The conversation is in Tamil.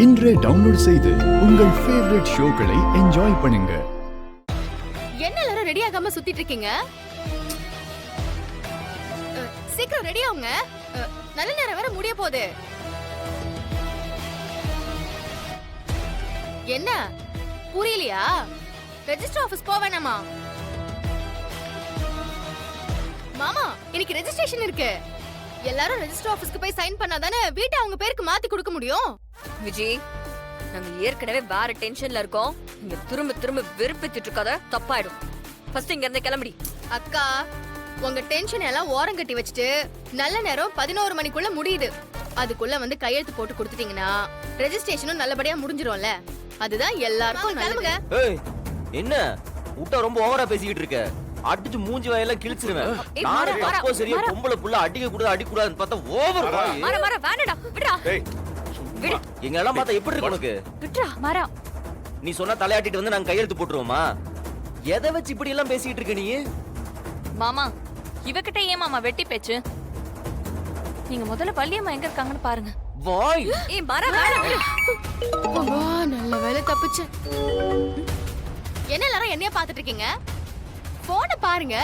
இன்றே டவுன்லோட் செய்து உங்கள் ஃபேவரட் ஷோக்களை என்ஜாய் பண்ணுங்க. என்ன எல்லாரும் ரெடி ஆகாம சுத்திட்டு இருக்கீங்க? சீக்கிரம் ரெடி ஆகுங்க. நல்ல நேரம் வேற முடிய போகுது. என்ன புரியலையா? ரெஜிஸ்டர் ஆபீஸ் போக வேணாமா? மாமா, இன்னைக்கு ரெஜிஸ்ட்ரேஷன் இருக்கு. எல்லாரும் ரெஜிஸ்டர் ஆபீஸ்க்கு போய் சைன் பண்ணாதானே வீட்டை அவங்க பேருக்கு மாத்தி கொடுக்க முடியும். விஜய், நாங்க ஏற்கனவே வேற டென்ஷன்ல இருக்கோம். நீங்க திரும்ப திரும்ப வெறுப்பிட்டு இருக்காத, தப்பாயிடும். ஃபர்ஸ்ட் இங்க இருந்து கிளம்பி. அக்கா, உங்க டென்ஷன் எல்லாம் ஓரம் கட்டி வச்சுட்டு நல்ல நேரம் 11 மணிக்குள்ள முடியுது. அதுக்குள்ள வந்து கையெழுத்து போட்டு கொடுத்துட்டீங்கன்னா ரெஜிஸ்ட்ரேஷனும் நல்லபடியா முடிஞ்சிரும்ல. அதுதான் எல்லாருக்கும் நல்லதுங்க. ஏய், என்ன உட்ட ரொம்ப ஓவரா பேசிக்கிட்டு இருக்க? அடிச்சு மூஞ்சி வாயெல்லாம் கிழிச்சிருவேன். நானே தப்போ சரியா பொம்பளை புள்ள அடிக்க கூடாது அடிக்க கூடாதுன்னு பார்த்தா ஓவர் பாய். மாற மாற வேணடா, விடுடா. ஏய், விடு. எங்க எல்லாம் பார்த்தா எப்படி இருக்கு உனக்கு? விடுடா மாறா. நீ சொன்னா தலையாட்டிட்டு வந்து நாங்க கையெழுத்து போட்டுருவோமா? எதை வச்சு இப்படி எல்லாம் பேசிக்கிட்டு இருக்க நீ? மாமா, இவகிட்ட ஏன் மாமா வெட்டி பேச்சு? நீங்க முதல்ல வள்ளியம்மா எங்க இருக்காங்கன்னு பாருங்க. வாய். ஏய் மாறா, வேணா விடு. நல்ல வேலை தப்பிச்சு. என்ன எல்லாரும் என்னைய பாத்துட்டு இருக்கீங்க? போன பாருங்க.